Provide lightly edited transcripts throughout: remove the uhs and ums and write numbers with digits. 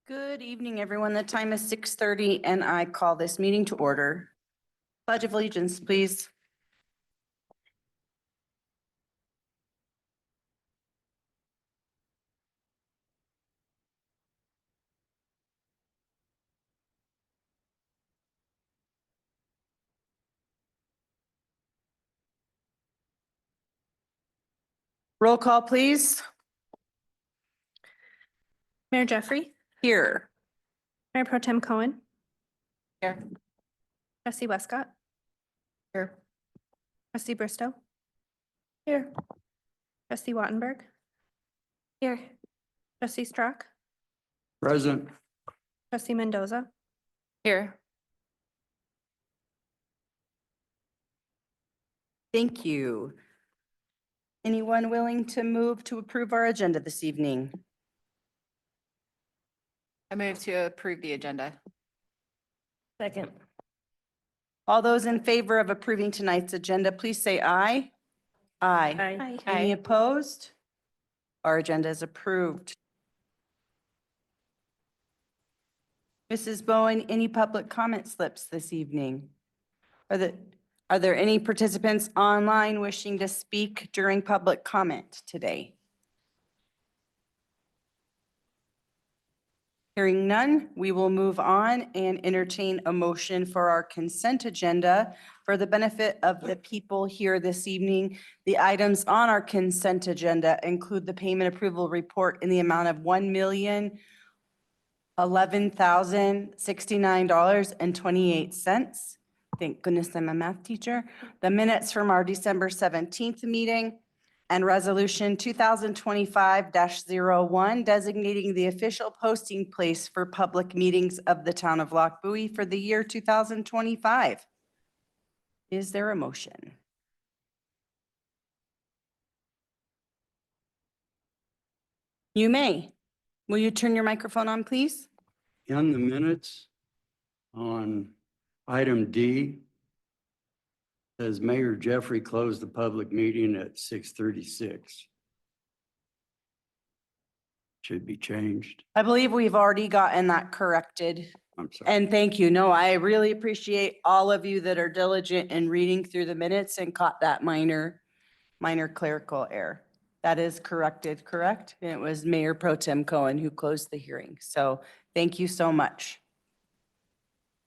Good evening, everyone. The time is 6:30 and I call this meeting to order. Pledge of allegiance, please. Roll call, please. Mayor Jeffrey, Here. Mayor Pro Tem Cohen, Here. Trustee Westcott, Here. Trustee Bristow, Here. Trustee Wattenberg. Here. Trustee Strock, Present. Trustee Mendoza, Here. Thank you. Anyone willing to move to approve our agenda this evening? I move to approve the agenda. Second. All those in favor of approving tonight's agenda, please say aye. Aye. Aye. Any opposed? Our agenda is approved. Mrs. Bowen, any public comment slips this evening? Are there any participants online wishing to speak during public comment today? Hearing none, we will move on and entertain a motion for our consent agenda. For the benefit of the people here this evening, the items on our consent agenda include the payment approval report in the amount of $1,011,069.28. Thank goodness I'm a math teacher. The minutes from our December 17th meeting and resolution 2025-01 designating the official posting place for public meetings of the town of Lochbuie for the year 2025. Is there a motion? You may. Will you turn your microphone on, please? In the minutes on item D, says Mayor Jeffrey closed the public meeting at 6:36. Should be changed. I believe we've already gotten that corrected. I'm sorry. And thank you. No, I really appreciate all of you that are diligent in reading through the minutes and caught that minor clerical error. That is corrected, correct? And it was Mayor Pro Tem Cohen who closed the hearing. So thank you so much.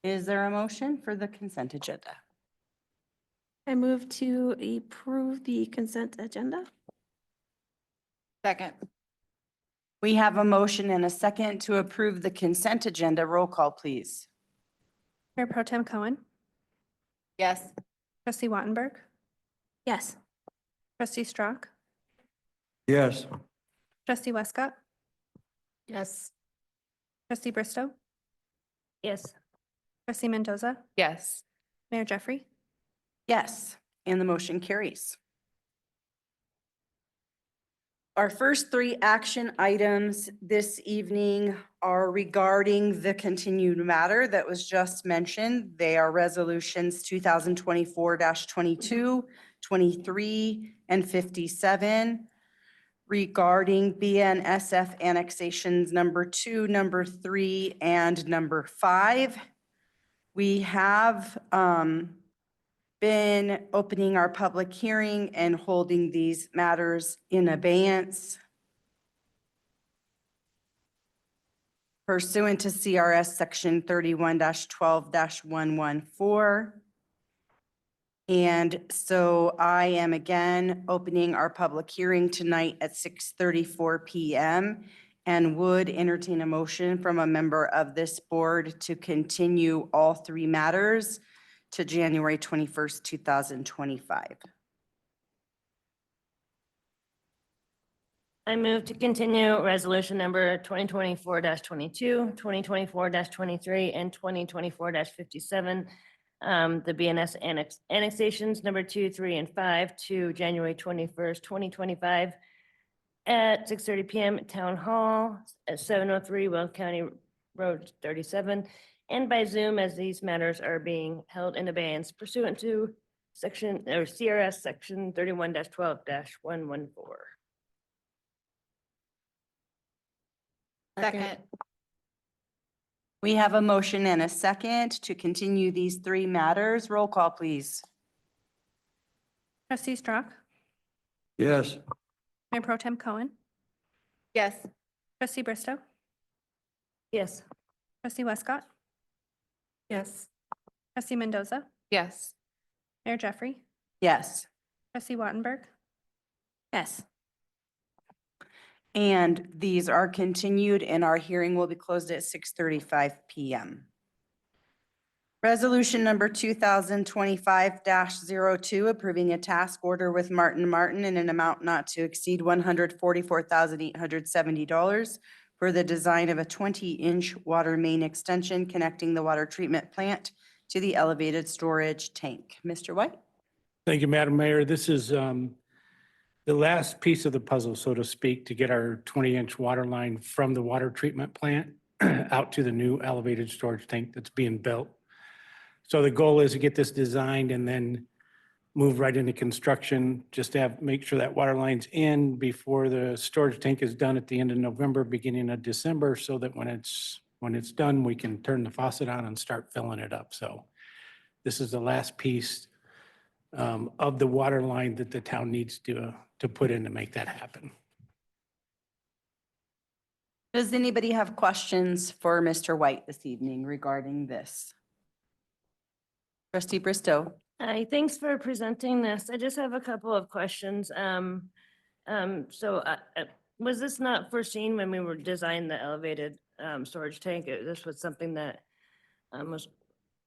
Is there a motion for the consent agenda? I move to approve the consent agenda. Second. We have a motion and a second to approve the consent agenda. Roll call, please. Mayor Pro Tem Cohen, Yes. Trustee Wattenberg. Yes. Trustee Strock, Yes. Trustee Westcott, Yes. Trustee Bristow. Yes. Trustee Mendoza, Yes. Mayor Jeffrey. Yes, and the motion carries. Our first three action items this evening are regarding the continued matter that was just mentioned. They are resolutions 2024-22, 23, and 57 regarding BNSF annexations number 2, number 3, and number 5. We have been opening our public hearing and holding these matters in abeyance pursuant to CRS Section 31-12-114. And so I am again opening our public hearing tonight at 6:34 PM and would entertain a motion from a member of this board to continue all three matters to January 21st, 2025. I move to continue resolution number 2024-22, 2024-23, and 2024-57. The BNS annexations number 2, 3, and 5 to January 21st, 2025 at 6:30 PM at Town Hall at 703 Weld County Road 37, and by Zoom as these matters are being held in abeyance pursuant to CRS Section 31-12-114. Second. We have a motion and a second to continue these three matters. Roll call, please. Trustee Strong, Yes. Mayor Pro Tem Cohen, Yes. Trustee Bristow, Yes. Trustee Westcott, Yes. Trustee Mendoza, Yes. Mayor Jeffrey, Yes. Trustee Wattenberg, Yes. And these are continued and our hearing will be closed at 6:35 PM. Resolution number 2025-02, approving a task order with Martin Martin in an amount not to exceed $144,870 for the design of a 20-inch water main extension connecting the water treatment plant to the elevated storage tank. Mr. White? Thank you, Madam Mayor. This is the last piece of the puzzle, so to speak, to get our 20-inch water line from the water treatment plant out to the new elevated storage tank that's being built. So the goal is to get this designed and then move right into construction, just to make sure that water line's in before the storage tank is done at the end of November, beginning of December, so that when it's done, we can turn the faucet on and start filling it up. So this is the last piece of the water line that the town needs to put in to make that happen. Does anybody have questions for Mr. White this evening regarding this? Trustee Bristow? Hi, thanks for presenting this. I just have a couple of questions. Was this not foreseen when we were designing the elevated storage tank? This was something that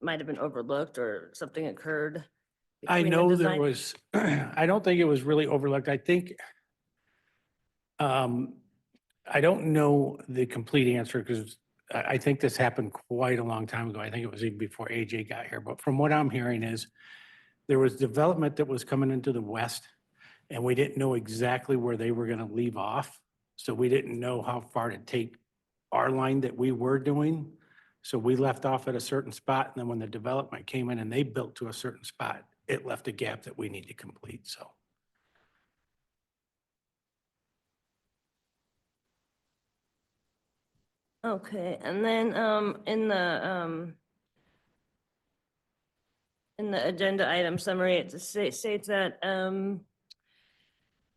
might have been overlooked or something occurred? I between the know there design- was, I don't think it was really overlooked. I think, I don't know the complete answer because I think this happened quite a long time ago. I think it was even before AJ got here. But from what I'm hearing is there was development that was coming into the west and we didn't know exactly where they were going to leave off. So we didn't know how far to take our line that we were doing. So we left off at a certain spot. And then when the development came in and they built to a certain spot, it left a gap that we need to complete. So. Okay, and then in the agenda item summary, it states that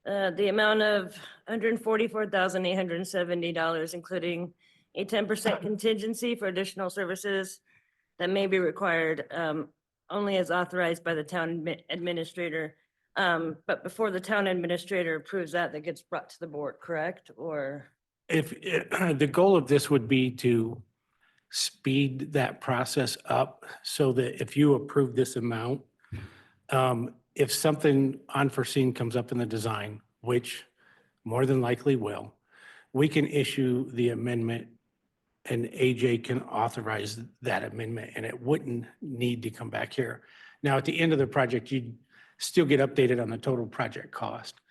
the amount of $144,870, including a 10% contingency for additional services that may be required, only as authorized by the town administrator. But before the town administrator approves that, that gets brought to the board, correct? Or? If, the goal of this would be to speed that process up so that if you approve this amount, if something unforeseen comes up in the design, which more than likely will, we can issue the amendment and AJ can authorize that amendment and it wouldn't need to come back here. Now, at the end of the project, you'd still get updated on the total project cost.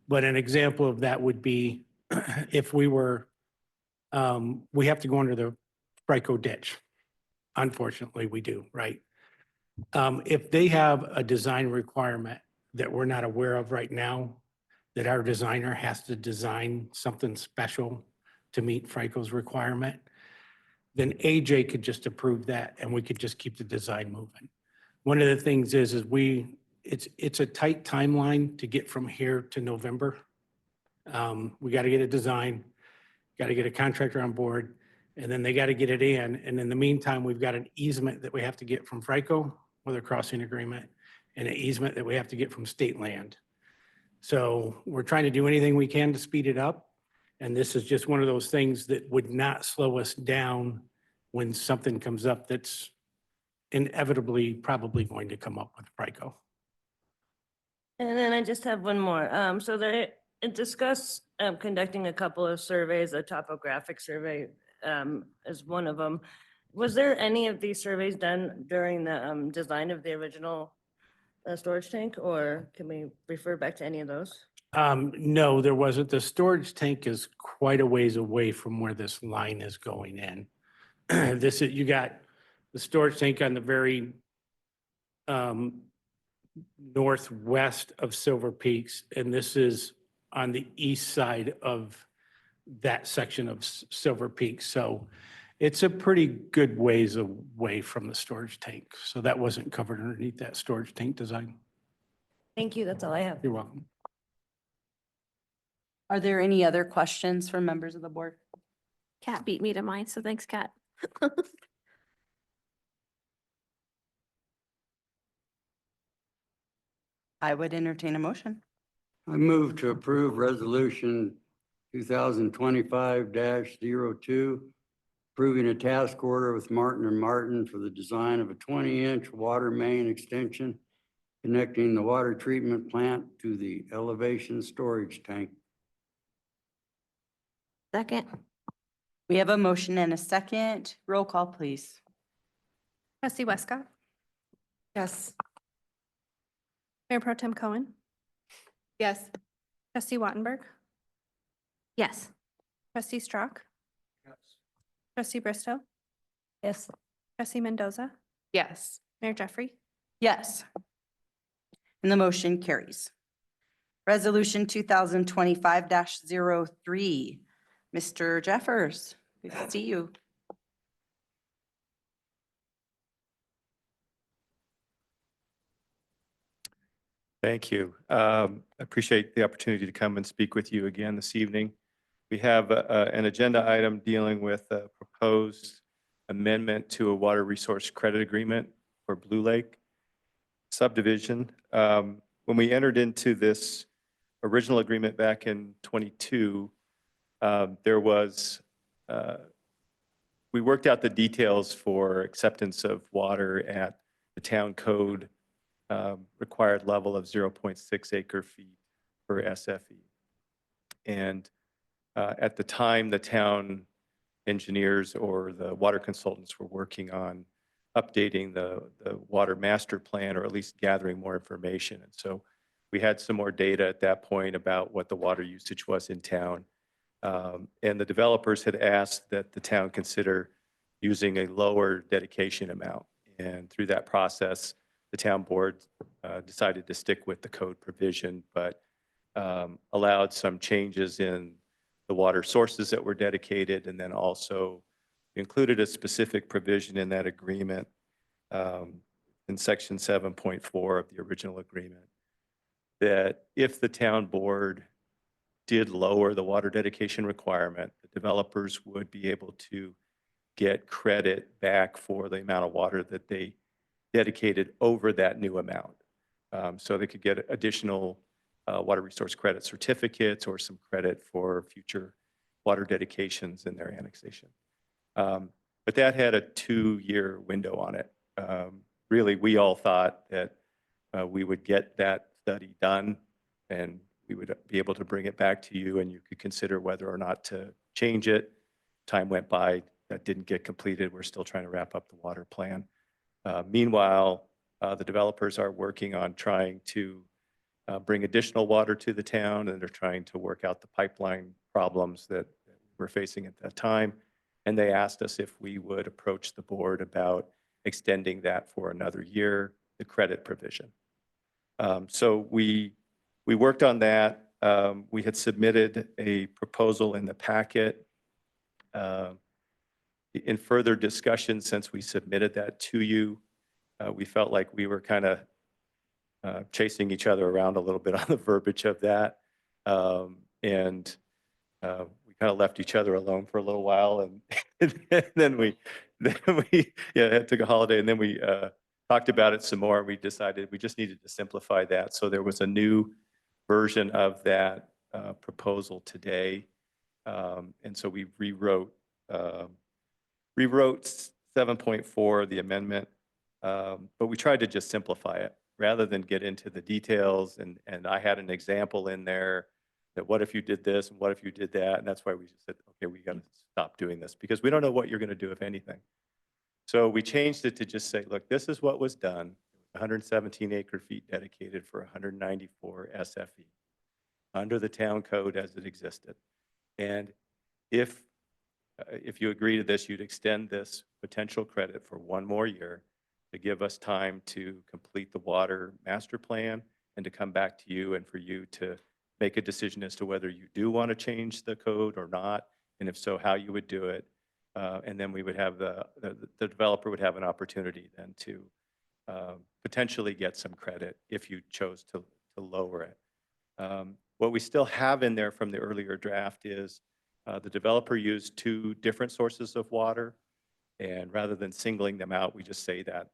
But an example of that would be if we were, we have to go under the FRICO ditch. Unfortunately, we do, right? If they have a design requirement that we're not aware of right now, that our designer has to design something special to meet FRICO's requirement, then AJ could just approve that and we could just keep the design moving. One of the things is it's a tight timeline to get from here to November. We got to get a design, got to get a contractor on board, and then they got to get it in. And in the meantime, we've got an easement that we have to get from FRICO with a crossing agreement and an easement that we have to get from state land. So we're trying to do anything we can to speed it up. And this is just one of those things that would not slow us down when something comes up that's inevitably probably going to come up with FRICO. And then I just have one more. So it discussed conducting a couple of surveys, a topographic survey is one of them. Was there any of these surveys done during the design of the original storage tank, or can we refer back to any of those? No, there wasn't. The storage tank is quite a ways away from where this line is going in. This is, you got the storage tank on the very northwest of Silver Peaks, and this is on the east side of that section of Silver Peaks. So It's a pretty good ways away from the storage tank. So that wasn't covered underneath that storage tank design. Thank you. That's all I have. You're welcome. Are there any other questions from members of the board? Kat beat me to mine, so thanks, Kat. I would entertain a motion. I move to approve resolution 2025-02, approving a task order with Martin and Martin for the design of a 20-inch water main extension connecting the water treatment plant to the elevation storage tank. Second, We have a motion and a second. Roll call, please. Trustee Westcott? Yes. Mayor Pro Tem Cohen? Yes. Trustee Wattenberg? yes. Trustee Strock? Trustee Bristow? Yes. Trustee Mendoza? Yes. Mayor Jeffrey? Yes. And the motion carries. Resolution 2025-03. Mr. Jeffers, good to see you. Thank you. I appreciate the opportunity to come and speak with you again this evening. We have an agenda item dealing with a proposed amendment to a water resource credit agreement for Blue Lake subdivision. When we entered into this original agreement back in '22, we worked out the details for acceptance of water at the town code required level of 0.6 acre feet per SFE. And at the time, the town engineers or the water consultants were working on updating the water master plan, or at least gathering more information. And so we had some more data at that point about what the water usage was in town. And the developers had asked that the town consider using a lower dedication amount. And through that process, the town board decided to stick with the code provision, but allowed some changes in the water sources that were dedicated, and then also included a specific provision in that agreement in section 7.4 of the original agreement, that if the town board did lower the water dedication requirement, the developers would be able to get credit back for the amount of water that they dedicated over that new amount. So they could get additional water resource credit certificates or some credit for future water dedications in their annexation. But that had a 2-year window on it. Really, we all thought that we would get that study done and we would be able to bring it back to you and you could consider whether or not to change it. Time went by, that didn't get completed. We're still trying to wrap up the water plan. Meanwhile, the developers are working on trying to bring additional water to the town, and they're trying to work out the pipeline problems that we're facing at that time. And they asked us if we would approach the board about extending that for another year, the credit provision. So we worked on that. We had submitted a proposal in the packet. In further discussion, since we submitted that to you, we felt like we were kind of chasing each other around a little bit on the verbiage of that. And we kind of left each other alone for a little while. And then we took a holiday, and then we talked about it some more. We decided we just needed to simplify that. So there was a new version of that proposal today. And so we rewrote 7.4, the amendment, but we tried to just simplify it rather than get into the details. And I had an example in there that what if you did this and what if you did that? And that's why we just said, okay, we got to stop doing this because we don't know what you're going to do, if anything. So we changed it to just say, look, this is what was done. 117 acre feet dedicated for 194 SFE under the town code as it existed. And if you agree to this, you'd extend this potential credit for 1 more year to give us time to complete the water master plan and to come back to you and for you to make a decision as to whether you do want to change the code or not, and if so, how you would do it. And then we would have the developer would have an opportunity then to potentially get some credit if you chose to lower it. What we still have in there from the earlier draft is the developer used 2 different sources of water. And rather than singling them out, we just say that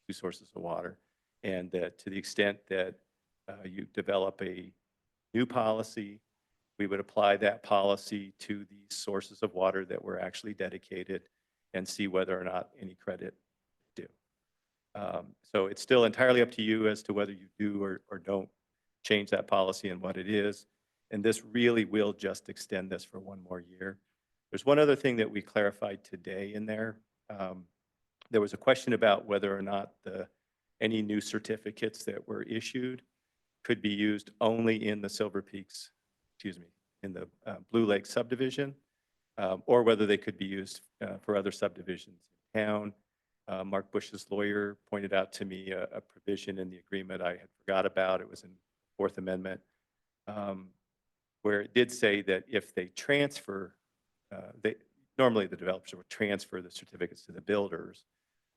2 sources of water. And that to the extent that you develop a new policy, we would apply that policy to the sources of water that were actually dedicated and see whether or not any credit due. So it's still entirely up to you as to whether you do or don't change that policy and what it is. And this really will just extend this for 1 more year. There's one other thing that we clarified today in there. There was a question about whether or not any new certificates that were issued could be used only in the Silver Peaks, in the Blue Lake subdivision, or whether they could be used for other subdivisions in town. Mark Bush's lawyer pointed out to me a provision in the agreement I had forgot about. It was in Fourth Amendment, where it did say that if they transfer, normally the developers would transfer the certificates to the builders,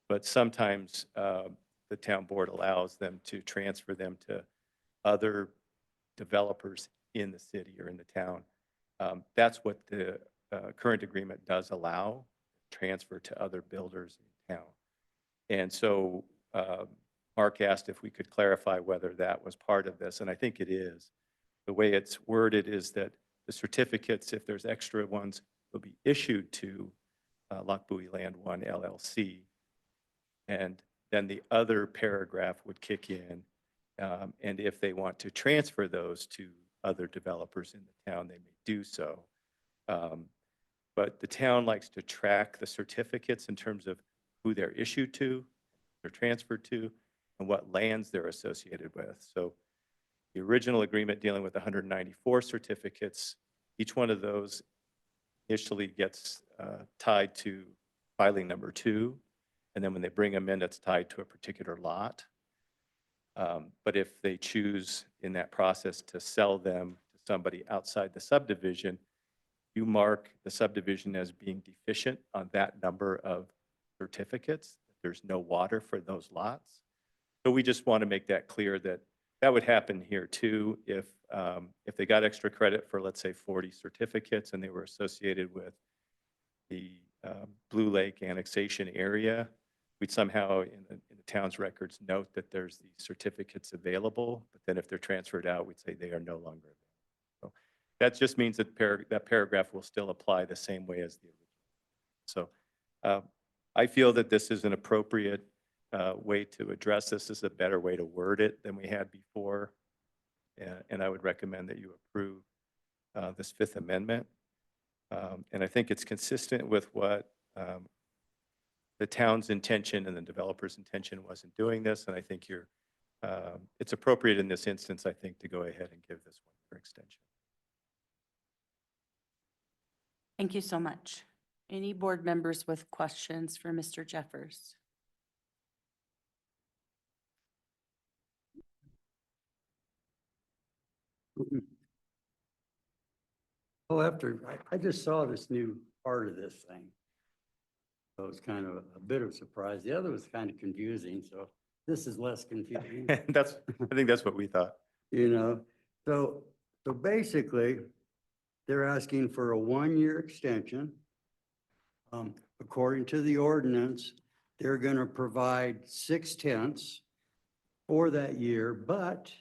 but sometimes the town board allows them to transfer them to other developers in the city or in the town. That's what the current agreement does allow, transfer to other builders in town. And so Mark asked if we could clarify whether that was part of this, and I think it is. The way it's worded is that the certificates, if there's extra ones, will be issued to Loch Buoy Land One LLC. And then the other paragraph would kick in. And if they want to transfer those to other developers in the town, they may do so. But the town likes to track the certificates in terms of who they're issued to, they're transferred to, and what lands they're associated with. So the original agreement dealing with 194 certificates, each one of those initially gets tied to filing number 2. And then when they bring them in, it's tied to a particular lot. But if they choose in that process to sell them to somebody outside the subdivision, you mark the subdivision as being deficient on that number of certificates. There's no water for those lots. So we just want to make that clear that that would happen here too. If they got extra credit for, let's say, 40 certificates and they were associated with the Blue Lake annexation area, we'd somehow in the town's records note that there's these certificates available, but then if they're transferred out, we'd say they are no longer available. So that just means that that paragraph will still apply the same way as the original. So I feel that this is an appropriate way to address this. This is a better way to word it than we had before. And I would recommend that you approve this 5th Amendment. And I think it's consistent with what the town's intention and the developer's intention was in doing this. And I think it's appropriate in this instance, I think, to go ahead and give this 1 year extension. Thank you so much. Any board members with questions for Mr. Jeffers? Well, I just saw this new part of this thing. So it's kind of a bit of a surprise. The other was kind of confusing, so this is less confusing. I think that's what we thought. So basically, they're asking for a 1-year extension. According to the ordinance, they're going to provide 6/10 for that year, but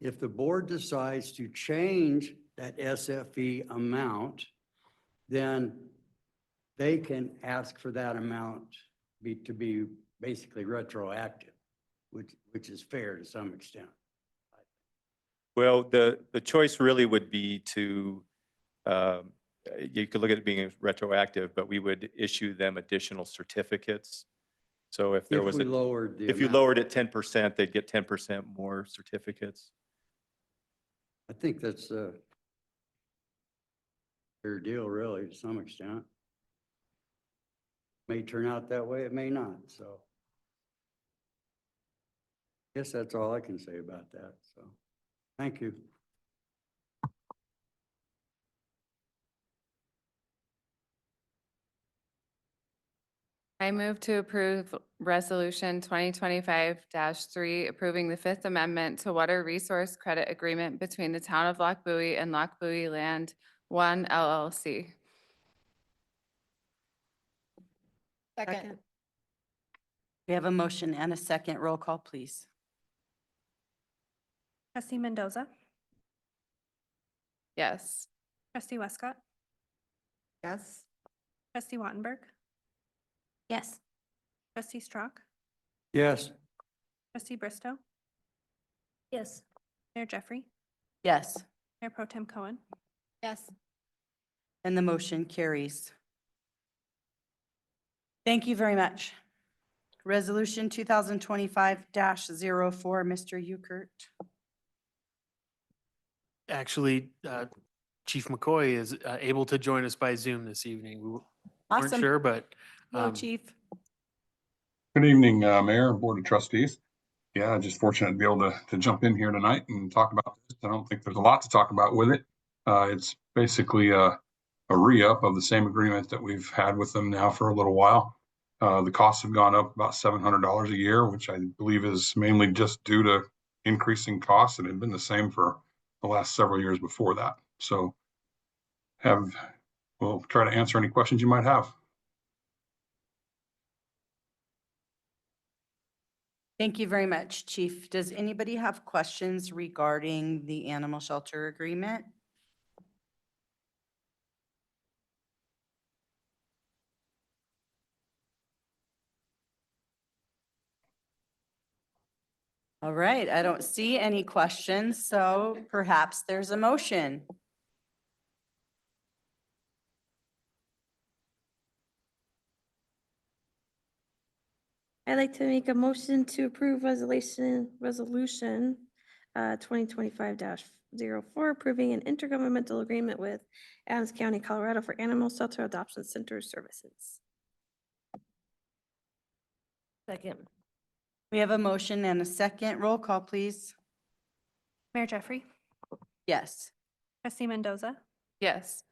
if the board decides to change that SFE amount, then they can ask for that amount to be basically retroactive, which is fair to some extent. Well, the choice really would be to, you could look at it being retroactive, but we would issue them additional certificates. So if there was, If we lowered the if you amount. lowered it 10%, they'd get 10% more certificates. I think that's a fair deal, really, to some extent. May turn out that way, it may not, so. Guess that's all I can say about that, so, thank you. I move to approve Resolution 2025-3, approving the Fifth Amendment to Water Resource Credit Agreement between the Town of Loch Bowie and Loch Bowie Land One LLC. Second. We have a motion and a second. Roll call, please. Trustee Mendoza, Yes. trustee Westcott, Yes. trustee Wattenberg, Yes. trustee Strock, Yes. trustee Bristow, Yes. Mayor Jeffrey, Yes, Mayor Pro Tem Cohen. Yes. and the motion carries. Thank you very much. Resolution 2025-04, Mr. Ukert. Actually, Chief McCoy is able to join us by Zoom this evening. We weren't Awesome. sure, but Hello, Chief. Good evening, Mayor and Board of Trustees. Yeah, just fortunate to be able to jump in here tonight and talk about this. I don't think there's a lot to talk about with it. It's basically a re-up of the same agreement that we've had with them now for a little while. The costs have gone up about $700 a year, which I believe is mainly just due to increasing costs, and it had been the same for the last several years before that. So we'll try to answer any questions you might have. Thank you very much, Chief. Does anybody have questions regarding the animal shelter agreement? All right, I don't see any questions, so perhaps there's a motion. I'd like to make a motion to approve resolution 2025-04, approving an intergovernmental agreement with Adams County, Colorado for animal shelter adoption center services. Second. We have a motion and a second. Roll call, please. Mayor Jeffrey, Yes. trustee Mendoza, Yes.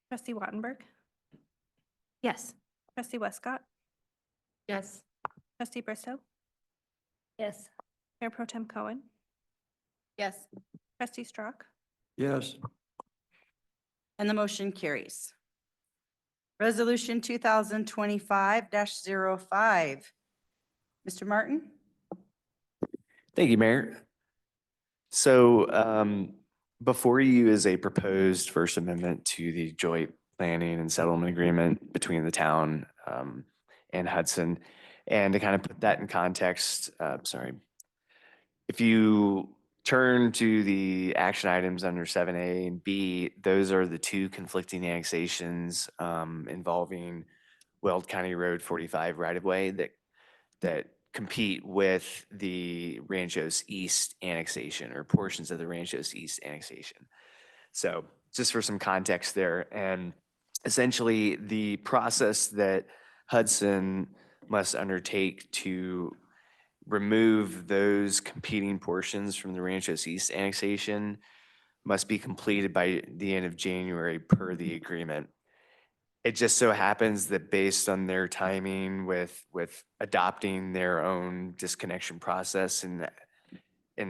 trustee Wattenberg, Yes. trustee Westcott, Yes. trustee Bristow, Yes. Mayor Pro Tem Cohen, Yes. trustee Strock, Yes. And the motion carries. Resolution 2025-05. Mr. Martin? Thank you, Mayor. So before you is a proposed First Amendment to the joint planning and settlement agreement between the town and Hudson. And to kind of put that in context, if you turn to the action items under 7A and B, those are the two conflicting annexations involving Weld County Road 45 right-of-way that compete with the Ranchos East annexation or portions of the Ranchos East annexation. So just for some context there, and essentially the process that Hudson must undertake to remove those competing portions from the Ranchos East annexation must be completed by the end of January per the agreement. It just so happens that based on their timing with adopting their own disconnection process and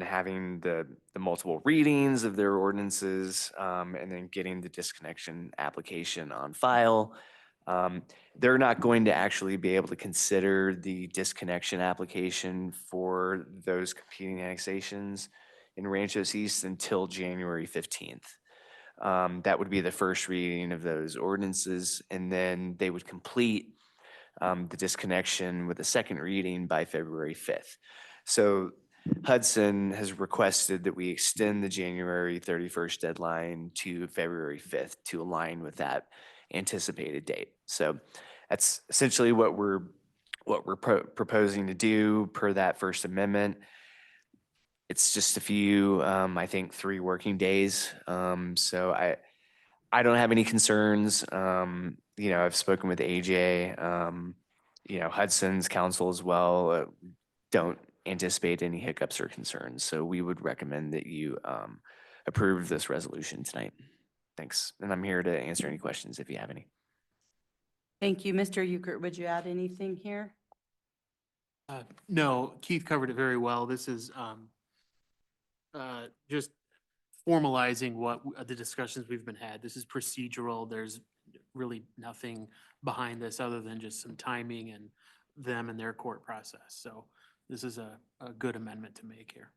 having the multiple readings of their ordinances and then getting the disconnection application on file, they're not going to actually be able to consider the disconnection application for those competing annexations in Ranchos East until January 15th. That would be the first reading of those ordinances, and then they would complete the disconnection with a second reading by February 5th. So Hudson has requested that we extend the January 31st deadline to February 5th to align with that anticipated date. So that's essentially what we're proposing to do per that First Amendment. It's just a few, I think 3 working days. So I don't have any concerns. I've spoken with AJ, Hudson's counsel as well. Don't anticipate any hiccups or concerns. So we would recommend that you approve this resolution tonight. Thanks. And I'm here to answer any questions if you have any. Thank you. Mr. Euchert, would you add anything here? No, Keith covered it very well. This is just formalizing the discussions we've been had. This is procedural. There's really nothing behind this other than just some timing and them and their court process. So this is a good amendment to make here.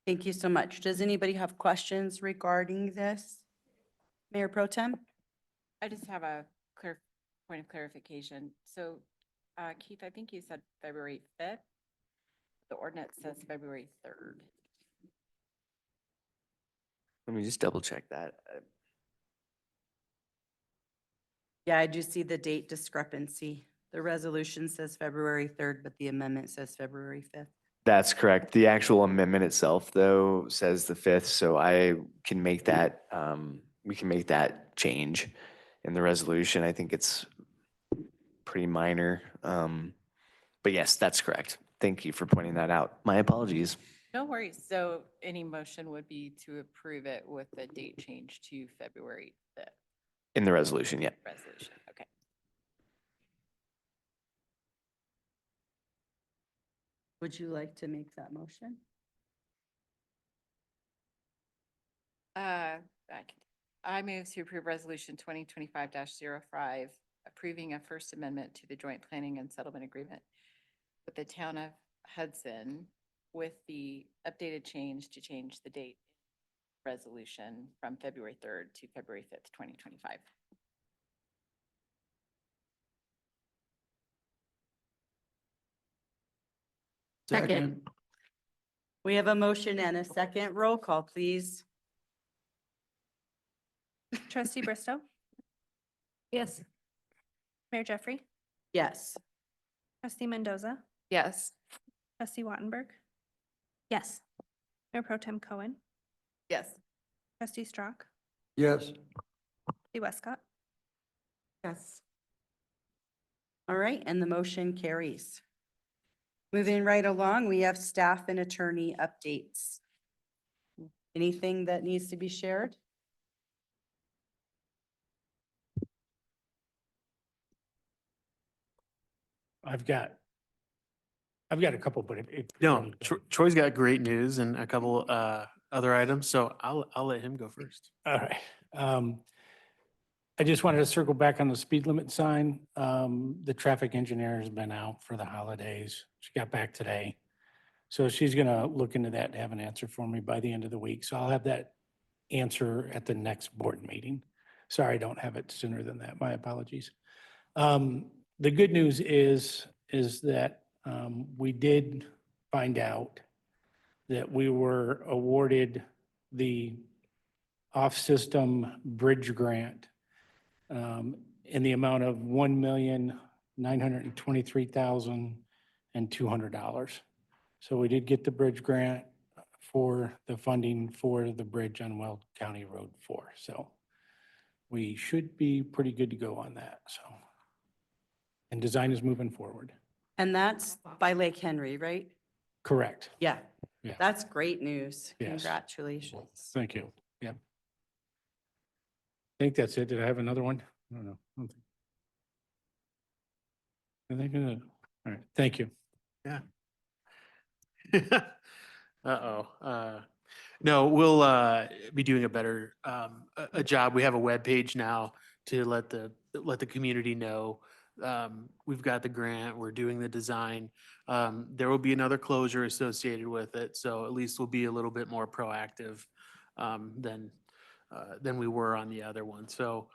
Thank you so much. Does anybody have questions regarding this? Mayor Pro Tem? I just have a point of clarification. So, Keith, I think you said February 5th. The ordinance says February 3rd. Let me just double check that. Yeah, I do see the date discrepancy. The resolution says February 3rd, but the amendment says February 5th. That's correct. The actual amendment itself, though, says the 5th, so I can make that, we can make that change in the resolution. I think it's pretty minor. But yes, that's correct. Thank you for pointing that out. My apologies. No worries. So any motion would be to approve it with the date change to February 5th In the resolution, yeah. resolution. Okay. Would you like to make that motion? I move to approve resolution 2025-05, approving a first amendment to the joint planning and settlement agreement with the town of Hudson with the updated change to change the date resolution from February 3rd to February 5th, 2025. Second. We have a motion and a second. Roll call, please. Trustee Bristow, Yes. Mayor Jeffrey, Yes. trustee Mendoza, Yes. trustee Wattenberg, Yes. Mayor Pro Tem Cohen, Yes. trustee Strock, Yes. trustee Westcott. Yes. All right, and the motion carries. Moving right along, we have staff and attorney updates. Anything that needs to be shared? I've got a couple, but No, Troy's got great news and a couple other items, so I'll let him go first. All right. I just wanted to circle back on the speed limit sign. The traffic engineer has been out for the holidays. She got back today. So she's gonna look into that and have an answer for me by the end of the week. So I'll have that answer at the next board meeting. Sorry, I don't have it sooner than that. My apologies. The good news is that we did find out that we were awarded the off-system bridge grant in the amount of $1,923,200. So we did get the bridge grant for the funding for the bridge on Weld County Road 4. So we should be pretty good to go on that, so. And design is moving forward. And that's by Lake Henry, right? Correct. Yeah. Yeah. That's great news. Yes. Congratulations. Thank you. Yeah. I think that's it. Did I have another one? I don't know. I think, all right, thank you. Yeah. Uh-oh. No, we'll be doing a better a job. We have a web page now to let the community know. We've got the grant, we're doing the design. There will be another closure associated with it, so at least we'll be a little bit more proactive than we were on the other one. So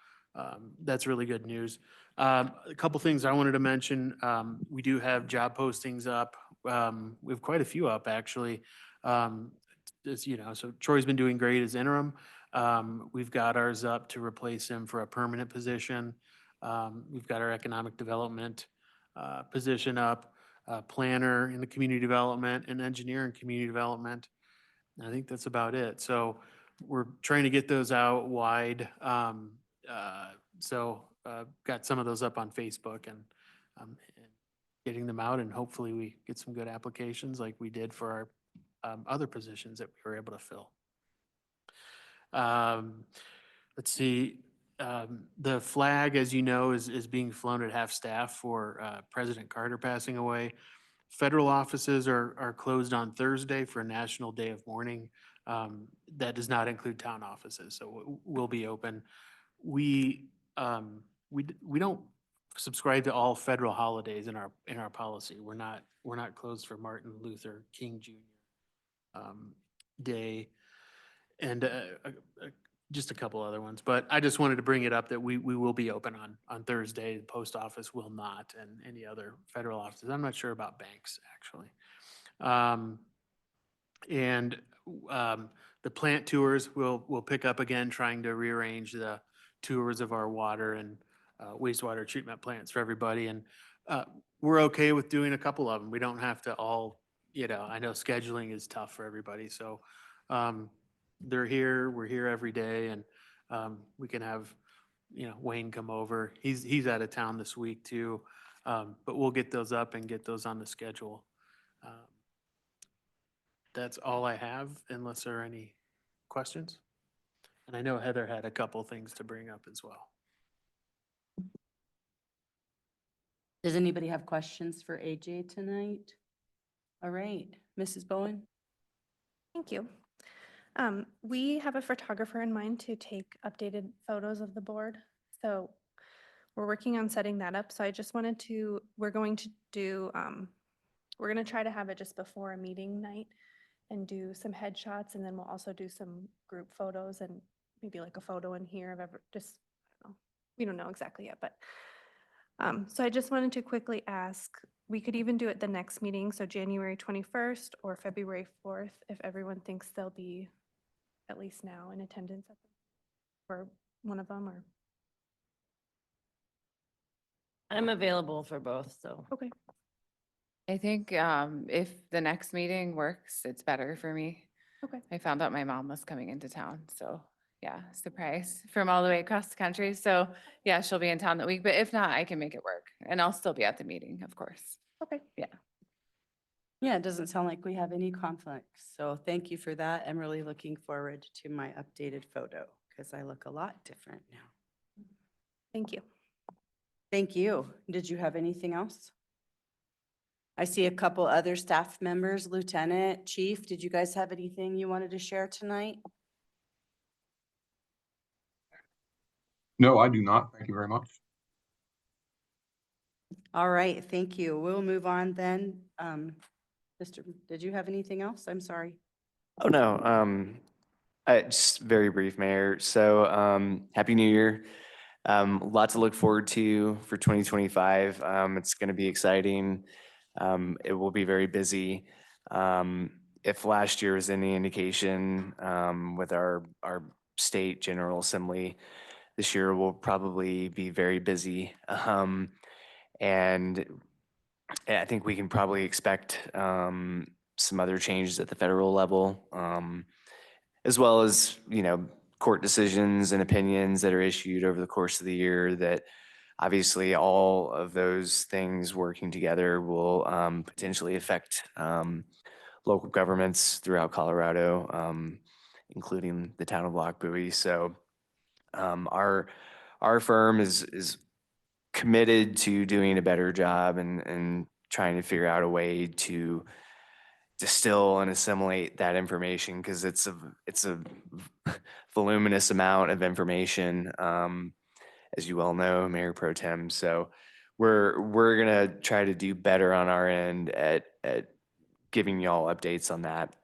that's really good news. A couple things I wanted to mention. We do have job postings up. We have quite a few up, actually. As you know, so Troy's been doing great as interim. We've got ours up to replace him for a permanent position. We've got our economic development position up, planner in the community development, and engineer in community development. And I think that's about it. So we're trying to get those out wide. So got some of those up on Facebook and getting them out, and hopefully we get some good applications like we did for our other positions that we were able to fill. Let's see. The flag, as you know, is being flown at half-staff for President Carter passing away. Federal offices are closed on Thursday for National Day of Mourning. That does not include town offices, so we'll be open. We don't subscribe to all federal holidays in our policy. We're not closed for Martin Luther King Jr. Day and just a couple other ones. But I just wanted to bring it up that we will be open on Thursday. The post office will not, and any other federal offices. I'm not sure about banks, actually. The plant tours will pick up again, trying to rearrange the tours of our water and wastewater treatment plants for everybody. And we're okay with doing a couple of them. We don't have to all, I know scheduling is tough for everybody. So they're here, we're here every day, and we can have, Wayne come over. He's out of town this week too. But we'll get those up and get those on the schedule. That's all I have, unless there are any questions. And I know Heather had a couple things to bring up as well. Does anybody have questions for AJ tonight? All right, Mrs. Bowen? Thank you. We have a photographer in mind to take updated photos of the board. So we're working on setting that up. So I just wanted to, we're going to try to have it just before a meeting night and do some headshots. And then we'll also do some group photos and maybe like a photo in here of I don't know. We don't know exactly yet, but so I just wanted to quickly ask, we could even do it the next meeting, so January 21st or February 4th, if everyone thinks they'll be at least now in attendance for one of them, or. I'm available for both, so. Okay. I think if the next meeting works, it's better for me. Okay. I found out my mom was coming into town, so yeah, surprise from all the way across the country. So yeah, she'll be in town that week, but if not, I can make it work and I'll still be at the meeting, of course. Okay. Yeah, it doesn't sound like we have any conflicts. So thank you for that. I'm really looking forward to my updated photo because I look a lot different now. Thank you. Thank you. Did you have anything else? I see a couple other staff members, Lieutenant, Chief. Did you guys have anything you wanted to share tonight? No, I do not. Thank you very much. All right, thank you. We'll move on then. Did you have anything else? I'm sorry. Oh, no. Just very brief, Mayor. So Happy New Year. Lot to look forward to for 2025. It's going to be exciting. It will be very busy. If last year is any indication with our state General Assembly, this year will probably be very busy. And I think we can probably expect some other changes at the federal level, as well as, court decisions and opinions that are issued over the course of the year that obviously all of those things working together will potentially affect local governments throughout Colorado, including the town of Lockbuoy. So our firm is committed to doing a better job and trying to figure out a way to distill and assimilate that information, because it's a voluminous amount of information, as you well know, Mayor Pro Tem. So we're gonna try to do better on our end at giving y'all updates on that.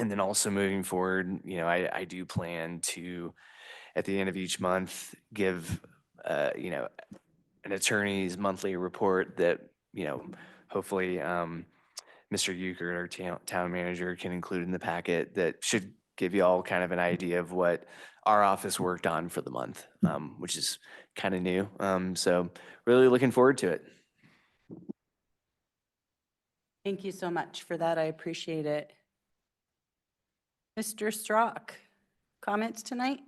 And then also moving forward, I do plan to, at the end of each month, give an attorney's monthly report that, hopefully Mr. Euchre, our town manager, can include in the packet that should give you all kind of an idea of what our office worked on for the month, which is kind of new. So really looking forward to it. Thank you so much for that. I appreciate it. Mr. Strock, comments tonight?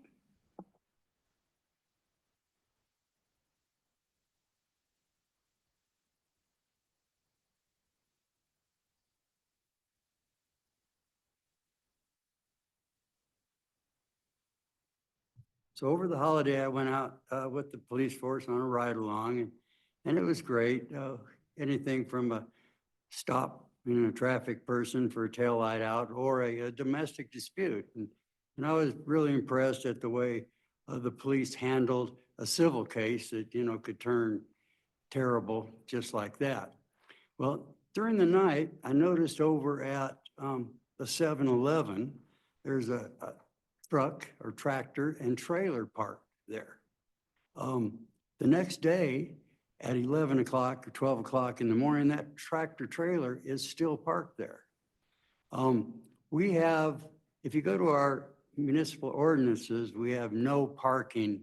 So over the holiday, I went out with the police force on a ride along and it was great. Anything from a stop, a traffic person for a taillight out or a domestic dispute. And I was really impressed at the way the police handled a civil case that, could turn terrible just like that. Well, during the night, I noticed over at the 7-Eleven, there's a truck or tractor and trailer parked there. The next day at 11 o'clock or 12 o'clock in the morning, that tractor trailer is still parked there. We have, if you go to our municipal ordinances, we have no parking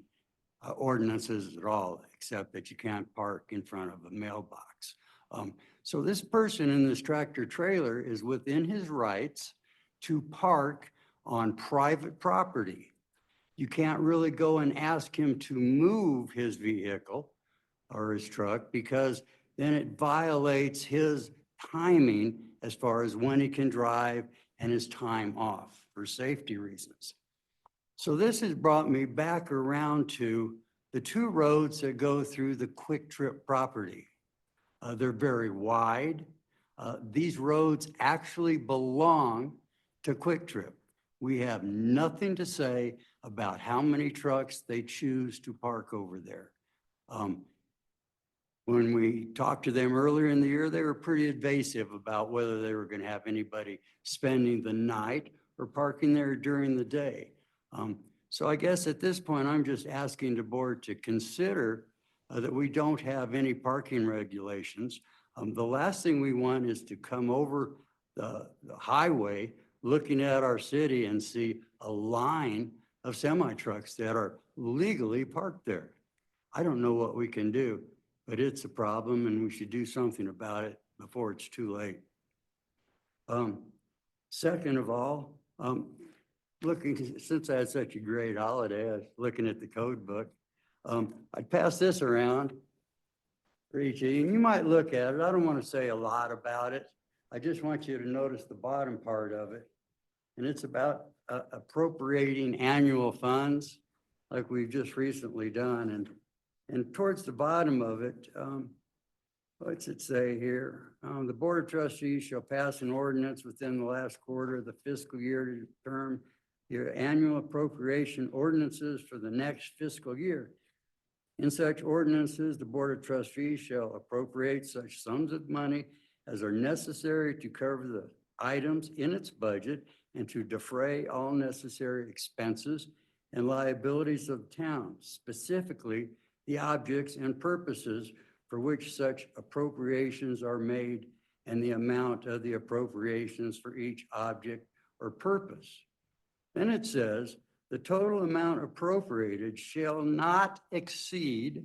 ordinances at all, except that you can't park in front of a mailbox. So this person in this tractor trailer is within his rights to park on private property. You can't really go and ask him to move his vehicle or his truck because then it violates his timing as far as when he can drive and his time off for safety reasons. So this has brought me back around to the two roads that go through the Quick Trip property. They're very wide. These roads actually belong to Quick Trip. We have nothing to say about how many trucks they choose to park over there. When we talked to them earlier in the year, they were pretty evasive about whether they were going to have anybody spending the night or parking there during the day. So I guess at this point, I'm just asking the board to consider that we don't have any parking regulations. The last thing we want is to come over the highway looking at our city and see a line of semi trucks that are legally parked there. I don't know what we can do, but it's a problem and we should do something about it before it's too late. Second of all, since I had such a great holiday, I was looking at the code book. I'd pass this around for each of you, and you might look at it. I don't want to say a lot about it. I just want you to notice the bottom part of it. And it's about appropriating annual funds like we've just recently done. And towards the bottom of it, what's it say here? The Board of Trustees shall pass an ordinance within the last quarter of the fiscal year to determine your annual appropriation ordinances for the next fiscal year. In such ordinances, the Board of Trustees shall appropriate such sums of money as are necessary to cover the items in its budget and to defray all necessary expenses and liabilities of town, specifically the objects and purposes for which such appropriations are made and the amount of the appropriations for each object or purpose. Then it says, the total amount appropriated shall not exceed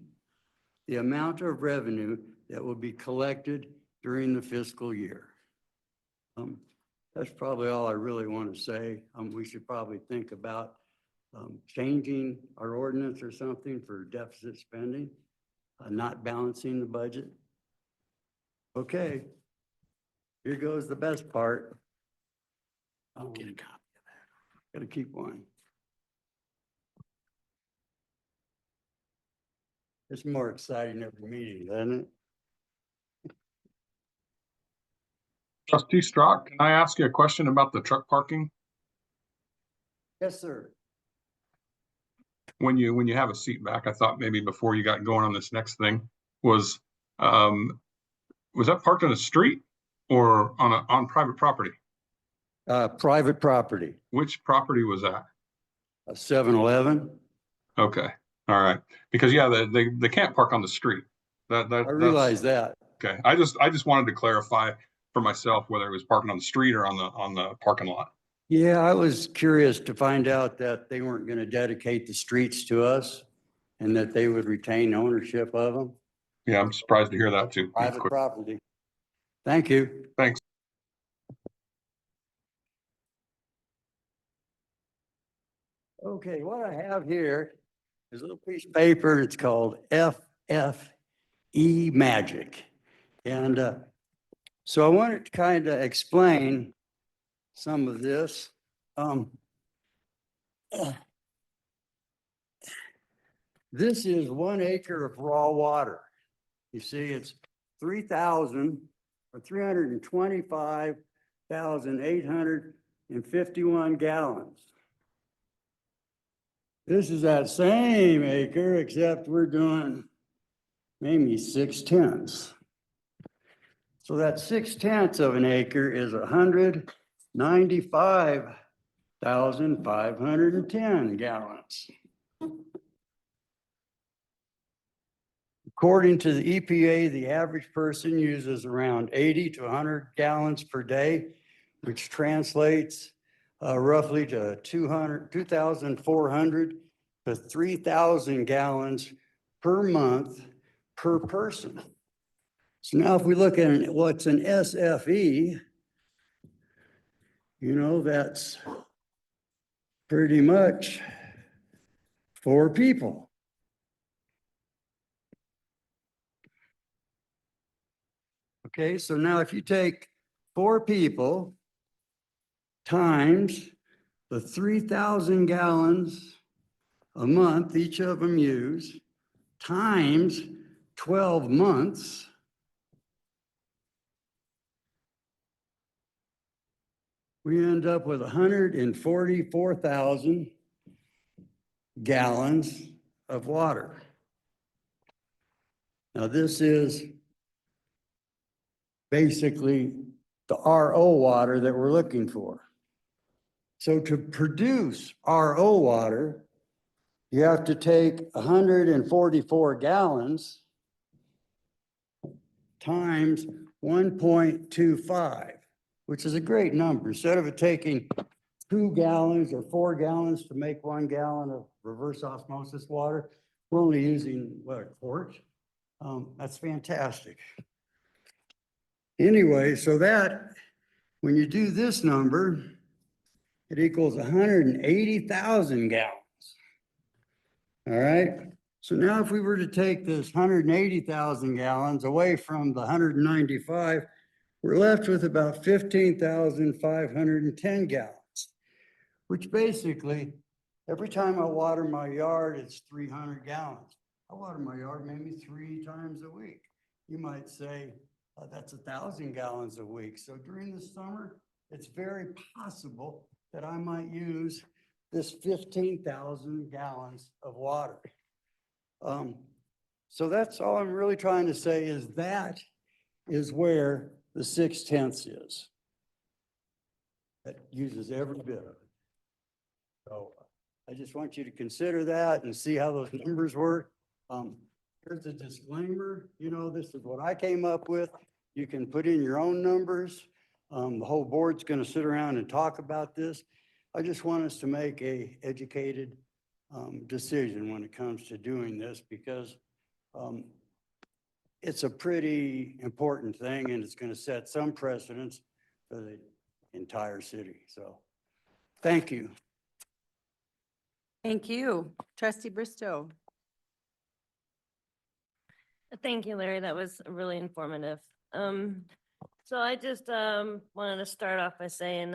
the amount of revenue that will be collected during the fiscal year. That's probably all I really want to say. We should probably think about changing our ordinance or something for deficit spending, not balancing the budget. Okay, here goes the best part. Get a copy of that. Gotta keep one. It's more exciting every meeting, doesn't it? Trustee Strock, can I ask you a question about the truck parking? Yes, sir. When you have a seat back, I thought maybe before you got going on this next thing, was that parked on the street or on private property? Private property, Which property was that? a 7-Eleven. Okay, all right. Because yeah, they can't park on the street. I That's realize that. okay. I just wanted to clarify for myself whether it was parking on the street or on the parking lot. Yeah, I was curious to find out that they weren't going to dedicate the streets to us and that they would retain ownership of them. Yeah, I'm surprised to hear that too. Private property. Thank you. Thanks. Okay, what I have here is a little piece of paper. It's called FFE Magic. And so I wanted to kind of explain some of this. This is 1 acre of raw water. You see, it's 3,000 or 325,851 gallons. This is that same acre, except we're doing maybe 6/10. So that 6/10 of an acre is 195,510 gallons. According to the EPA, the average person uses around 80 to 100 gallons per day, which translates roughly to 2,400 to 3,000 gallons per month per person. So now if we look at what's an SFE, you know, that's pretty much 4 people. Okay, so now if you take 4 people times the 3,000 gallons a month each of them use, times 12 months, we end up with 144,000 gallons of water. Now, this is basically the RO water that we're looking for. So to produce RO water, you have to take 144 gallons times 1.25, which is a great number. Instead of it taking 2 gallons or 4 gallons to make 1 gallon of reverse osmosis water, we're only using, what, a quart? That's fantastic. Anyway, so that, when you do this number, it equals 180,000 gallons. All right, so now if we were to take this 180,000 gallons away from the 195, we're left with about 15,510 gallons, which basically, every time I water my yard, it's 300 gallons. I water my yard maybe 3 times a week. You might say, that's 1,000 gallons a week. So during the summer, it's very possible that I might use this 15,000 gallons of water. So that's all I'm really trying to say is that is where the 6/10 is. That uses every bit of it. So I just want you to consider that and see how those numbers work. Here's a disclaimer, you know, this is what I came up with. You can put in your own numbers. The whole board's going to sit around and talk about this. I just want us to make a educated decision when it comes to doing this because it's a pretty important thing and it's going to set some precedents for the entire city. So thank you. Thank you. Trustee Bristow. Thank you, Larry. That was really informative. So I just wanted to start off by saying,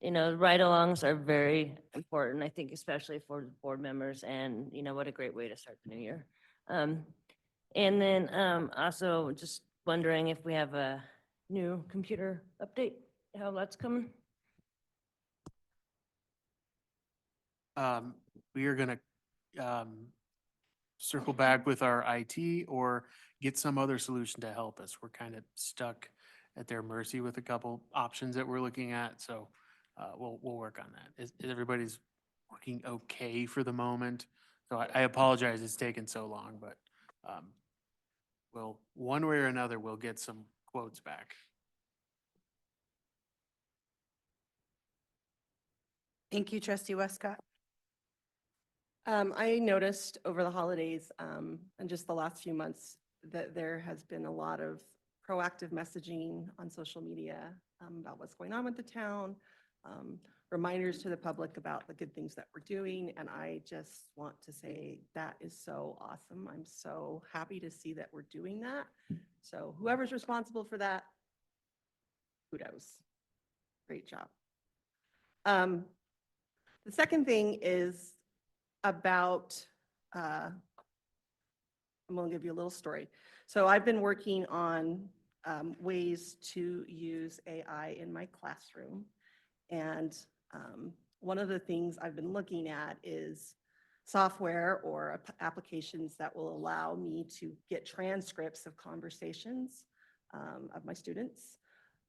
you know, ride-alongs are very important, I think, especially for board members and, you know, what a great way to start the new year. And then also just wondering if we have a new computer update, how that's coming? We are gonna circle back with our IT or get some other solution to help us. We're kind of stuck at their mercy with a couple options that we're looking at, so we'll work on that. Is everybody's working okay for the moment? So I apologize it's taken so long, but we'll, one way or another, we'll get some quotes back. Thank you, Trustee Westcott. I noticed over the holidays and just the last few months that there has been a lot of proactive messaging on social media about what's going on with the town, reminders to the public about the good things that we're doing. And I just want to say that is so awesome. I'm so happy to see that we're doing that. So whoever's responsible for that, kudos. Great job. The second thing is about I'm going to give you a little story. So I've been working on ways to use AI in my classroom. And one of the things I've been looking at is software or applications that will allow me to get transcripts of conversations of my students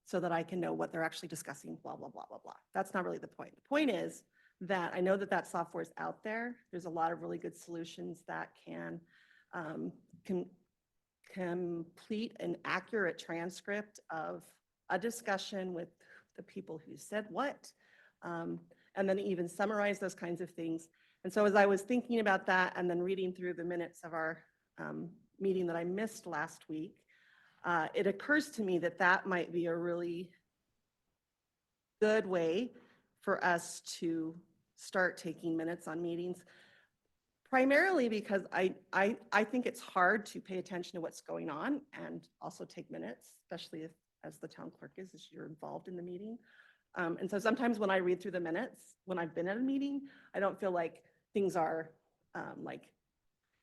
so that I can know what they're actually discussing, blah, blah, blah, blah, blah. That's not really the point. The point is that I know that that software is out there. There's a lot of really good solutions that can complete an accurate transcript of a discussion with the people who said what, and then even summarize those kinds of things. And so as I was thinking about that and then reading through the minutes of our meeting that I missed last week, it occurs to me that that might be a really good way for us to start taking minutes on meetings, primarily because I think it's hard to pay attention to what's going on and also take minutes, especially if, as the town clerk is, as you're involved in the meeting. And so sometimes when I read through the minutes, when I've been at a meeting, I don't feel like things are like,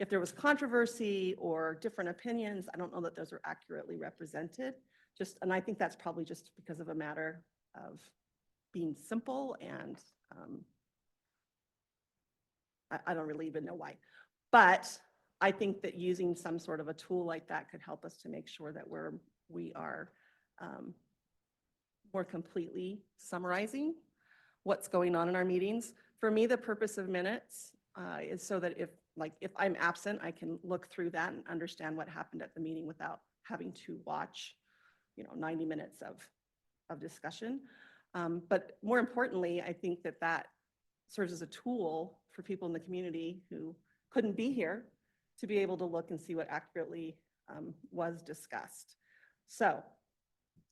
if there was controversy or different opinions, I don't know that those are accurately represented. And I think that's probably just because of a matter of being simple, and I don't really even know why. But I think that using some sort of a tool like that could help us to make sure that we are more completely summarizing what's going on in our meetings. For me, the purpose of minutes is so that if I'm absent, I can look through that and understand what happened at the meeting without having to watch, 90 minutes of discussion. But more importantly, I think that that serves as a tool for people in the community who couldn't be here to be able to look and see what accurately was discussed. So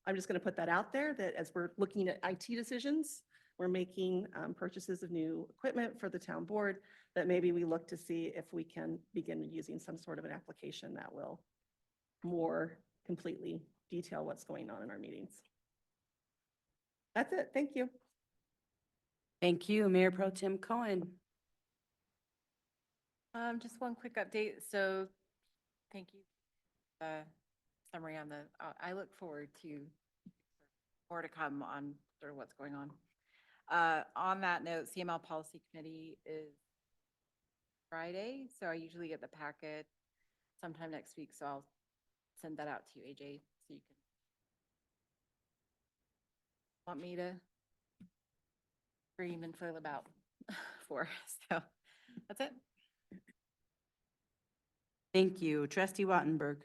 I'm just going to put that out there, that as we're looking at IT decisions, we're making purchases of new equipment for the town board, that maybe we look to see if we can begin using some sort of an application that will more completely detail what's going on in our meetings. That's it. Thank you. Thank you, Mayor Pro Tem Cohen. Just one quick update. So thank you. Summary on I look forward to more to come on sort of what's going on. On that note, CML Policy Committee is Friday, so I usually get the packet sometime next week, so I'll send that out to you, AJ, so you can. Want me to scream and flail about for, so that's it. Thank you. Trustee Wattenberg.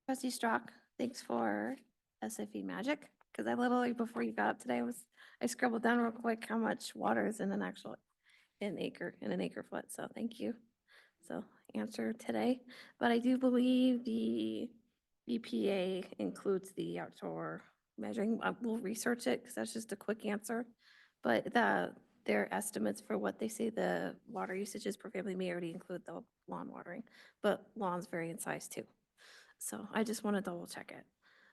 Trustee Strock, thanks for SFE Magic, because I literally, before you got up today, I scribbled down real quick how much water is in an acre foot, so thank you. So answer today, but I do believe the EPA includes the outdoor measuring. We'll research it because that's just a quick answer, but their estimates for what they say the water usages per family may already include the lawn watering, but lawns vary in size too. So I just want to double check it.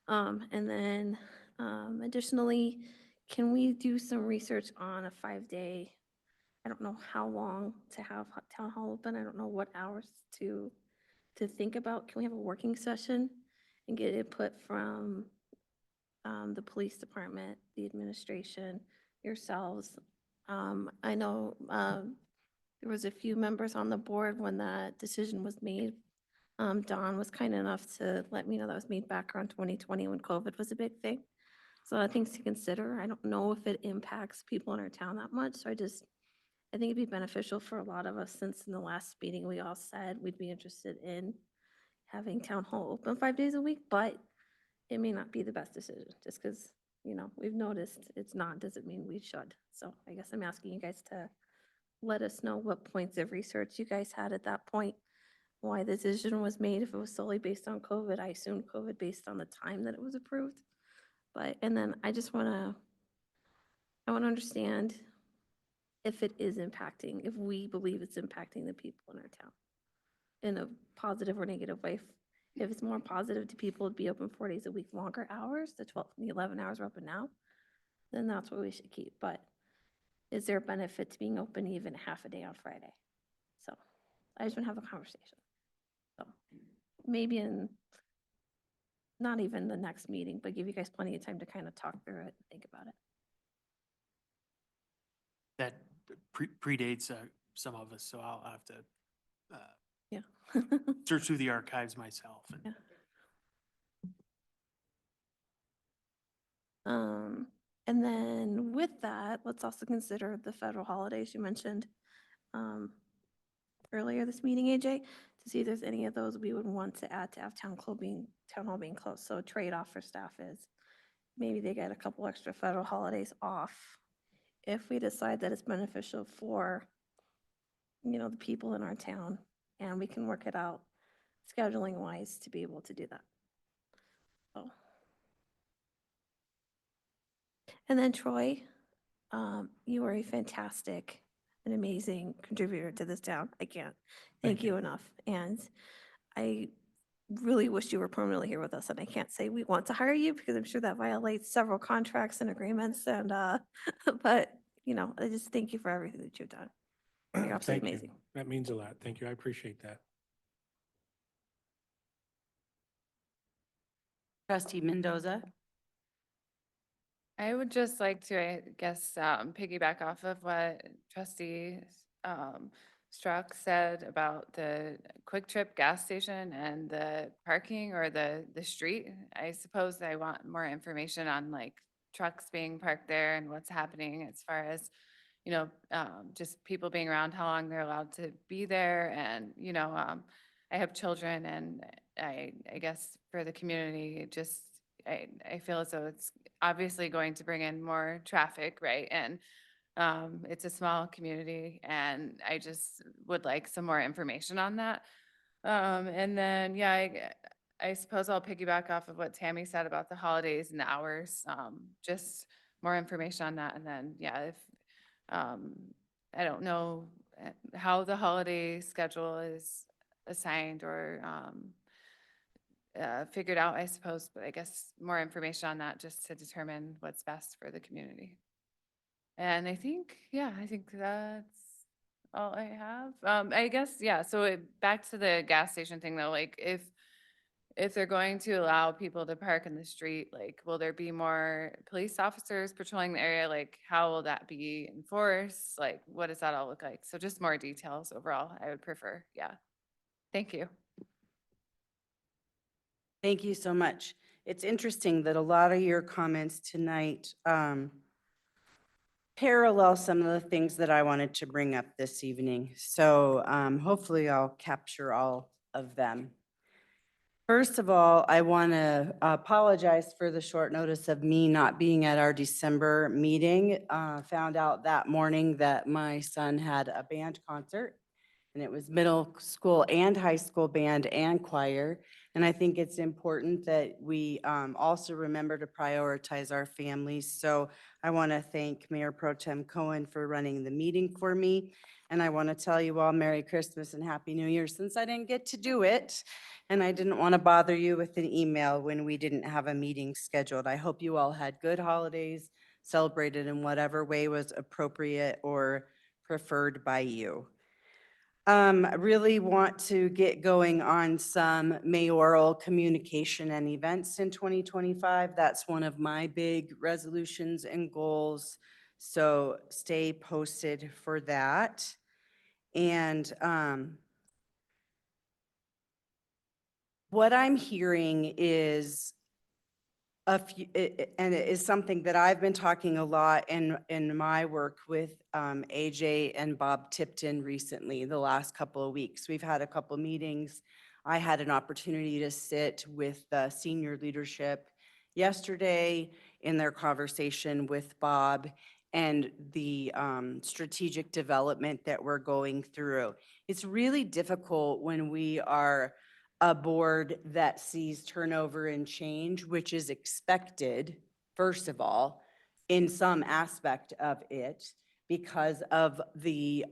And then additionally, can we do some research on a 5-day, I don't know how long to have town hall open. I don't know what hours to think about. Can we have a working session and get input from the police department, the administration, yourselves? I know there was a few members on the board when that decision was made. Don was kind enough to let me know that was made back around 2020 when COVID was a big thing. So things to consider. I don't know if it impacts people in our town that much. So I think it'd be beneficial for a lot of us, since in the last meeting we all said we'd be interested in having town hall open 5 days a week, but it may not be the best decision just because, we've noticed it's not, doesn't mean we should. So I guess I'm asking you guys to let us know what points of research you guys had at that point, why the decision was made. If it was solely based on COVID, I assumed COVID based on the time that it was approved. And then I want to understand if it is impacting, if we believe it's impacting the people in our town in a positive or negative way. If it's more positive to people to be open 4 days a week, longer hours, the 11 hours we're open now, then that's what we should keep. But is there a benefit to being open even half a day on Friday? So I just want to have a conversation. So maybe not even the next meeting, but give you guys plenty of time to kind of talk through it and think about it. That predates some of us, so I'll have to Yeah. search through the archives myself. And Yeah. And then with that, let's also consider the federal holidays you mentioned earlier this meeting, AJ, to see if there's any of those we would want to add to have town hall being closed. So a trade-off for staff is maybe they get a couple extra federal holidays off if we decide that it's beneficial for, the people in our town, and we can work it out scheduling wise to be able to do that. So. And then Troy, you are a fantastic and amazing contributor to this town. I can't thank you enough. And I really wish you were permanently here with us. And I can't say we want to hire you because I'm sure that violates several contracts and agreements. And, but, I just thank you for everything that you've done. You're absolutely Thank you. amazing. That means a lot. Thank you. I appreciate that. Trustee Mendoza? I would just like to, I guess, piggyback off of what trustee Struck said about the Quick Trip gas station and the parking or the street. I suppose I want more information on like trucks being parked there and what's happening as far as, just people being around, how long they're allowed to be there. And, I have children, and I guess for the community, just, I feel as though it's obviously going to bring in more traffic, right? And it's a small community, and I just would like some more information on that. And then, yeah, I suppose I'll piggyback off of what Tammy said about the holidays and the hours, just more information on that. And then, yeah, if, I don't know how the holiday schedule is assigned or figured out, I suppose, but I guess more information on that just to determine what's best for the community. And I think that's all I have. I guess, yeah, so back to the gas station thing though, like if they're going to allow people to park in the street, like, will there be more police officers patrolling the area? Like, how will that be enforced? Like, what does that all look like? So just more details overall, I would prefer. Yeah. Thank you. Thank you so much. It's interesting that a lot of your comments tonight parallel some of the things that I wanted to bring up this evening. So hopefully I'll capture all of them. First of all, I want to apologize for the short notice of me not being at our December meeting. Found out that morning that my son had a band concert, and it was middle school and high school band and choir. And I think it's important that we also remember to prioritize our families. So I want to thank Mayor Pro Tem Cohen for running the meeting for me. And I want to tell you all Merry Christmas and Happy New Year, since I didn't get to do it. And I didn't want to bother you with an email when we didn't have a meeting scheduled. I hope you all had good holidays, celebrated in whatever way was appropriate or preferred by you. I really want to get going on some mayoral communication and events in 2025. That's one of my big resolutions and goals. So stay posted for that. And what I'm hearing is and it is something that I've been talking a lot in my work with AJ and Bob Tipton recently, the last couple of weeks. We've had a couple meetings. I had an opportunity to sit with the senior leadership yesterday in their conversation with Bob and the strategic development that we're going through. It's really difficult when we are a board that sees turnover and change, which is expected, first of all, in some aspect of it because of the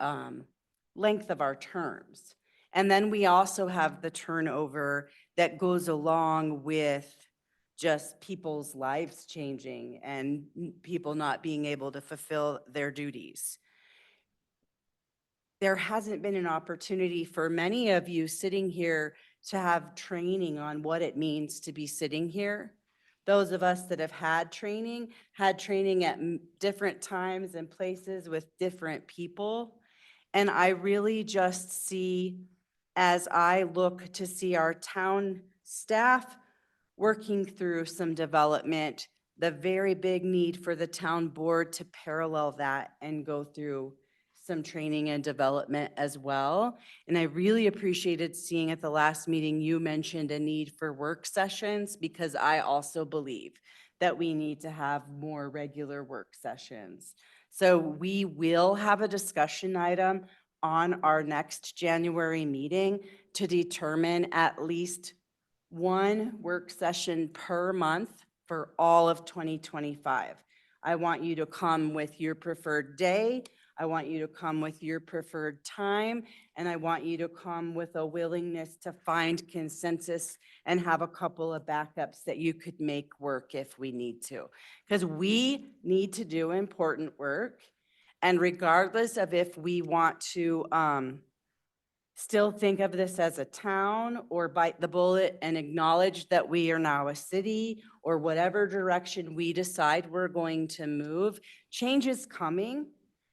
length of our terms. And then we also have the turnover that goes along with just people's lives changing and people not being able to fulfill their duties. There hasn't been an opportunity for many of you sitting here to have training on what it means to be sitting here. Those of us that have had training at different times and places with different people. And I really just see, as I look to see our town staff working through some development, the very big need for the town board to parallel that and go through some training and development as well. And I really appreciated seeing at the last meeting, you mentioned a need for work sessions, because I also believe that we need to have more regular work sessions. So we will have a discussion item on our next January meeting to determine at least one work session per month for all of 2025. I want you to come with your preferred day. I want you to come with your preferred time, and I want you to come with a willingness to find consensus and have a couple of backups that you could make work if we need to. Because we need to do important work. And regardless of if we want to still think of this as a town or bite the bullet and acknowledge that we are now a city, or whatever direction we decide we're going to move, change is coming.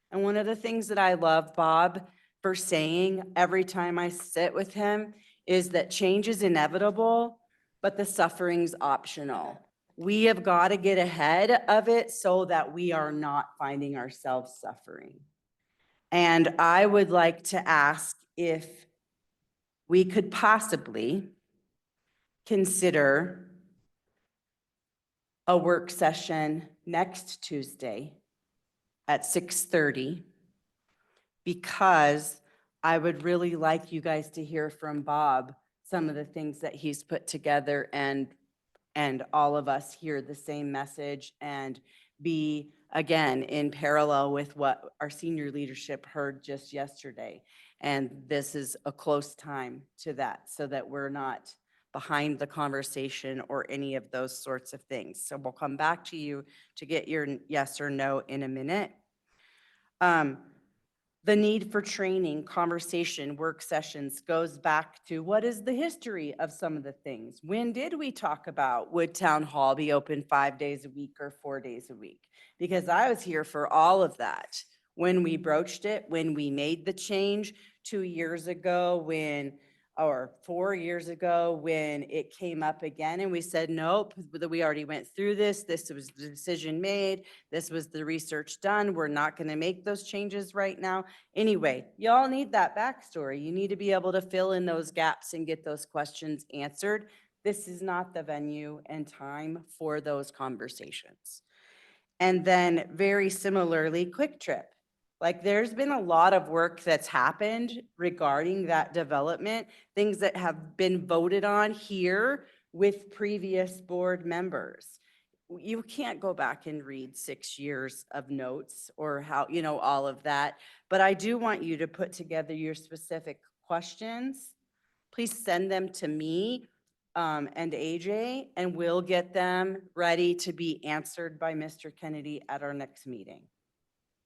And one of the things that I love Bob for saying every time I sit with him is that change is inevitable, but the suffering's optional. We have got to get ahead of it so that we are not finding ourselves suffering. And I would like to ask if we could possibly consider a work session next Tuesday at 6:30, because I would really like you guys to hear from Bob some of the things that he's put together, and all of us hear the same message and be, again, in parallel with what our senior leadership heard just yesterday. And this is a close time to that, so that we're not behind the conversation or any of those sorts of things. So we'll come back to you to get your yes or no in a minute. The need for training, conversation, work sessions goes back to what is the history of some of the things? When did we talk about would town hall be open 5 days a week or 4 days a week? Because I was here for all of that. When we broached it, when we made the change 2 years ago, or 4 years ago, when it came up again, and we said, nope, we already went through this. This was the decision made. This was the research done. We're not going to make those changes right now. Anyway, y'all need that backstory. You need to be able to fill in those gaps and get those questions answered. This is not the venue and time for those conversations. And then very similarly, Quick Trip. Like, there's been a lot of work that's happened regarding that development, things that have been voted on here with previous board members. You can't go back and read 6 years of notes or how, all of that. But I do want you to put together your specific questions. Please send them to me and AJ, and we'll get them ready to be answered by Mr. Kennedy at our next meeting.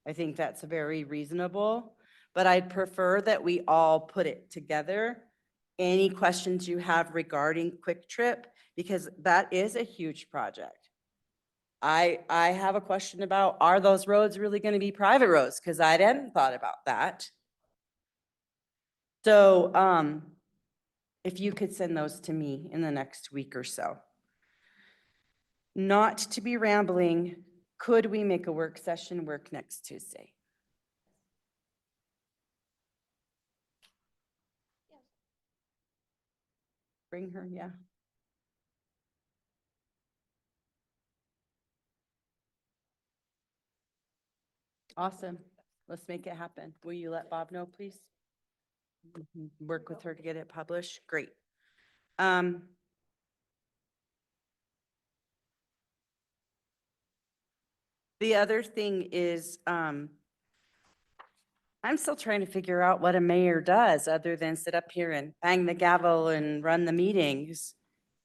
I think that's very reasonable, but I'd prefer that we all put it together. Any questions you have regarding Quick Trip, because that is a huge project. I have a question about, are those roads really going to be private roads? Because I hadn't thought about that. So if you could send those to me in the next week or so. Not to be rambling, could we make a work session work next Tuesday? Bring her, yeah. Awesome. Let's make it happen. Will you let Bob know, please? Work with her to get it published. Great. The other thing is, I'm still trying to figure out what a mayor does other than sit up here and bang the gavel and run the meetings.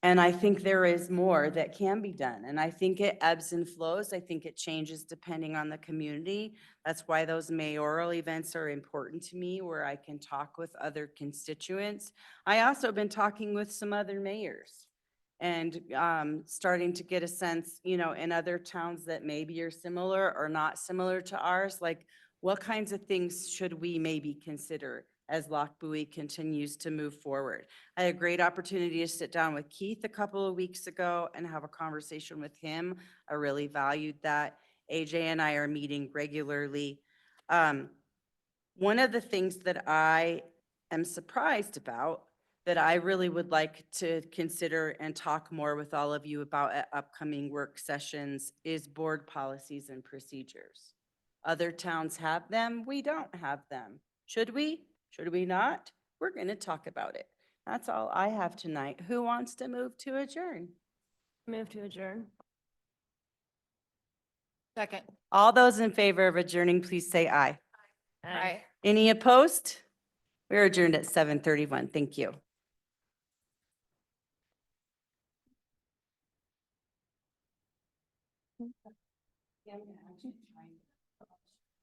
And I think there is more that can be done. And I think it ebbs and flows. I think it changes depending on the community. That's why those mayoral events are important to me, where I can talk with other constituents. I also been talking with some other mayors and starting to get a sense, you know, in other towns that maybe are similar or not similar to ours, like what kinds of things should we maybe consider as Lochbuie continues to move forward? I had a great opportunity to sit down with Keith a couple of weeks ago and have a conversation with him. I really valued that. AJ and I are meeting regularly. One of the things that I am surprised about, that I really would like to consider and talk more with all of you about at upcoming work sessions, is board policies and procedures. Other towns have them, we don't have them. Should we? Should we not? We're going to talk about it. That's all I have tonight. Who wants to move to adjourn? Move to adjourn. Second. All those in favor of adjourning, please say aye. Aye. Any opposed? We're adjourned at 7:31. Thank you.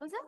Was that